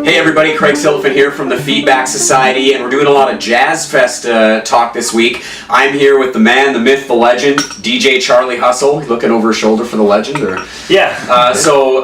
Hey everybody, Craig Silliphant here from the Feedback Society, and we're doing a lot of Jazzfest talk this week. I'm here with the man, the myth, the legend, DJ Charly Hustle. Looking over his shoulder for the legend, or yeah. So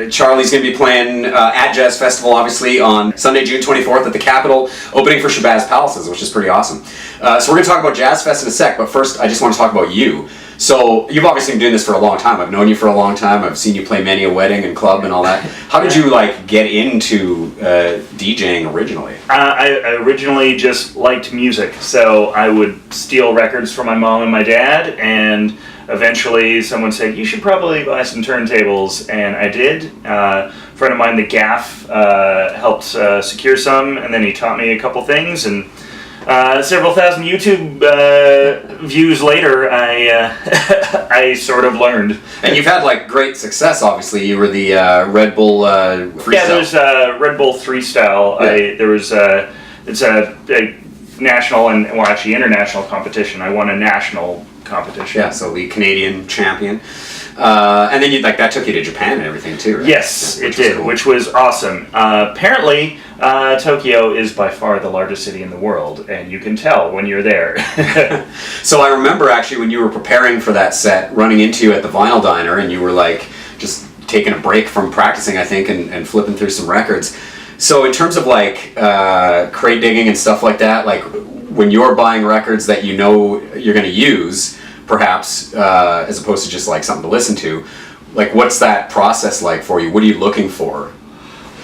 Charly's going to be playing at Jazz Festival, obviously, on Sunday, June 24th at the Capitol, opening for Shabazz Palaces, which is pretty awesome. So we're going to talk about Jazzfest in a sec, but first I just want to talk about you. So you've obviously been doing this for a long time. I've known you for a long time. I've seen you play many a wedding and club and all that. How did you get into DJing originally? I originally just liked music, so I would steal records from my mom and my dad, and eventually someone said, you should probably buy some turntables, and I did. A friend of mine, the Gaff, helped secure some, and then he taught me a couple things, and several thousand YouTube views later, I sort of learned. And you've had great success. Obviously, you were the Red Bull Freestyle. Yeah, there's Red Bull Freestyle. Yeah. It's a national and actually international competition. I won a national competition. Yeah, so the Canadian champion. And then that took you to Japan and everything too, right? Yes, it did, which was awesome. Apparently, Tokyo is by far the largest city in the world, and you can tell when you're there. So I remember actually when you were preparing for that set, running into you at the Vinyl Diner, and you were just taking a break from practicing, I think, and flipping through some records. So in terms of crate digging and stuff like that, when you're buying records that you know you're going to use, perhaps, as opposed to just something to listen to, what's that process like for you? What are you looking for?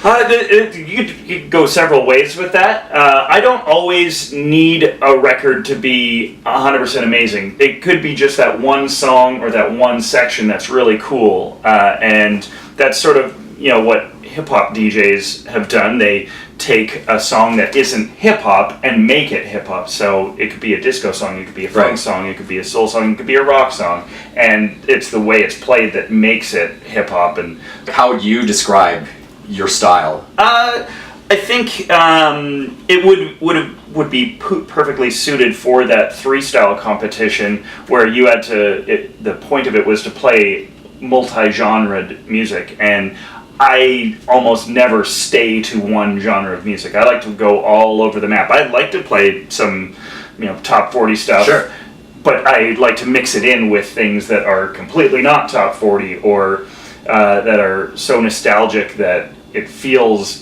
You could go several ways with that. I don't always need a record to be 100% amazing. It could be just that one song or that one section that's really cool, and that's sort of what hip-hop DJs have done. They take a song that isn't hip-hop and make it hip-hop. So it could be a disco song, it could be a funk song, it could be a soul song, it could be a rock song, and it's the way it's played that makes it hip-hop. And how would you describe your style? I think it would be perfectly suited for that freestyle competition where you had to. The point of it was to play multi-genred music, and I almost never stay to one genre of music. I like to go all over the map. I'd like to play some, top 40 stuff. Sure. But I like to mix it in with things that are completely not top 40 or that are so nostalgic that it feels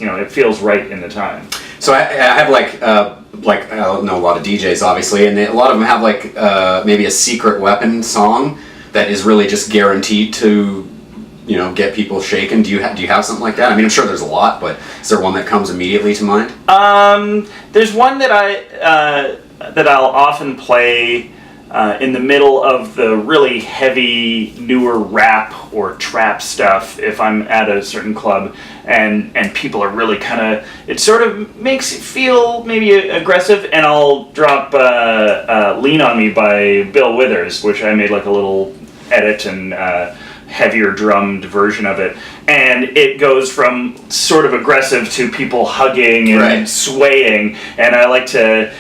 right in the time. So I have I know a lot of DJs obviously, and a lot of them have maybe a secret weapon song that is really just guaranteed to get people shaken. Do you have something like that? I mean, I'm sure there's a lot, but is there one that comes immediately to mind? There's one that I'll often play in the middle of the really heavy, newer rap or trap stuff if I'm at a certain club and people are really it sort of makes it feel maybe aggressive, and I'll drop Lean On Me by Bill Withers, which I made a little edit and heavier drummed version of it, and it goes from sort of aggressive to people hugging and swaying, and I like to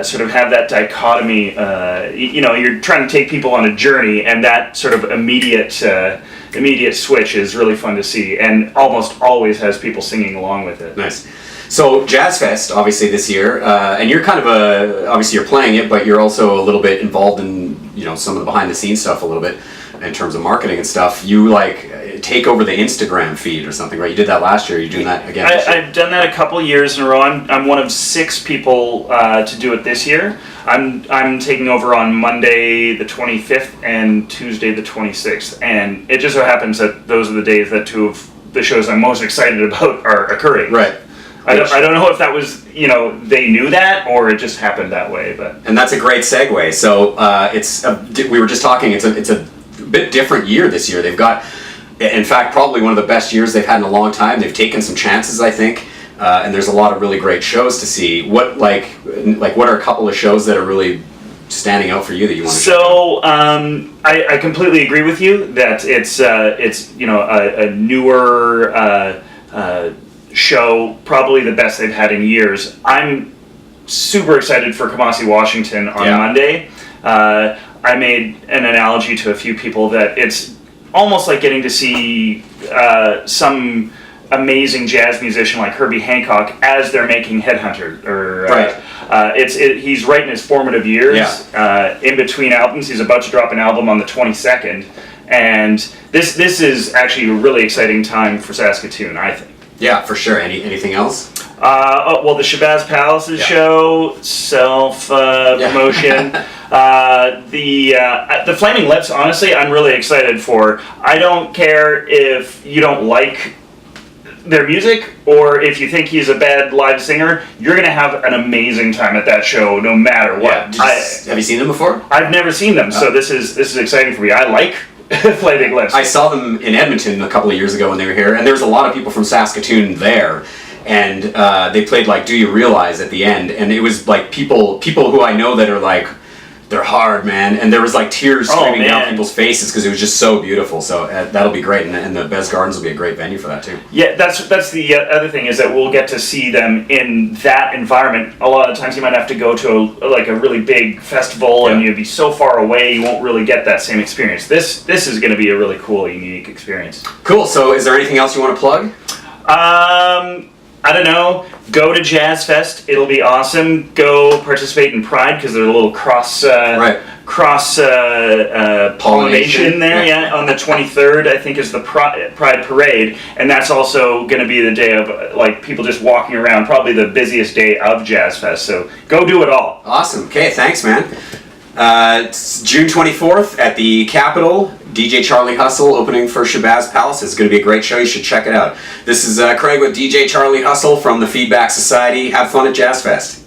sort of have that dichotomy. You're trying to take people on a journey, and that sort of immediate switch is really fun to see, and almost always has people singing along with it. Nice. So Jazzfest, obviously this year, and you're obviously you're playing it, but you're also a little bit involved in some of the behind the scenes stuff a little bit in terms of marketing and stuff. You take over the Instagram feed or something, right? You did that last year. Are you doing that again? I've done that a couple years in a row. I'm one of 6 people to do it this year. I'm taking over on Monday the 25th and Tuesday the 26th, and it just so happens that those are the days that 2 of the shows I'm most excited about are occurring. Right. I don't know if that was, they knew that or it just happened that way, but. And that's a great segue. So we were just talking. It's a bit different year this year. They've got, in fact, probably one of the best years they've had in a long time. They've taken some chances, I think, and there's a lot of really great shows to see. What what are a couple of shows that are really standing out for you that you want to? So I completely agree with you that it's a newer show, probably the best they've had in years. I'm super excited for Kamasi, Washington on Monday. I made an analogy to a few people that it's almost like getting to see some amazing jazz musician like Herbie Hancock as they're making Headhunter. Or he's right in his formative years. Yeah. In between albums, he's about to drop an album on the 22nd, and this is actually a really exciting time for Saskatoon, I think. Yeah, for sure. Anything else? Well, the Shabazz Palaces show, promotion. The Flaming Lips, honestly, I'm really excited for. I don't care if you don't like their music or if you think he's a bad live singer. You're gonna have an amazing time at that show, no matter what. Yeah. Have you seen them before? I've never seen them, so this is exciting for me. I like Flaming Lips. I saw them in Edmonton a couple of years ago when they were here, and there was a lot of people from Saskatoon there. And they played like "Do You Realize" at the end, and it was like people who I know that are like, they're hard, man, and there was like tears streaming down people's faces because it was just so beautiful. So that'll be great, and the Bez Gardens will be a great venue for that too. Yeah, that's the other thing, is that we'll get to see them in that environment. A lot of times you might have to go to a really big festival, and you'd be so far away you won't really get that same experience. This is going to be a really cool, unique experience. Cool. So is there anything else you want to plug? I don't know. Go to Jazzfest. It'll be awesome. Go participate in Pride, because there's a little cross pollination there. Yeah, on the 23rd, I think, is the Pride Parade, and that's also going to be the day of like people just walking around. Probably the busiest day of Jazzfest. So go do it all. Awesome. Okay, thanks, man. It's June 24th at the Capitol. DJ Charly Hustle opening for Shabazz Palace. It's going to be a great show. You should check it out. This is Craig with DJ Charly Hustle from the Feedback Society. Have fun at Jazzfest.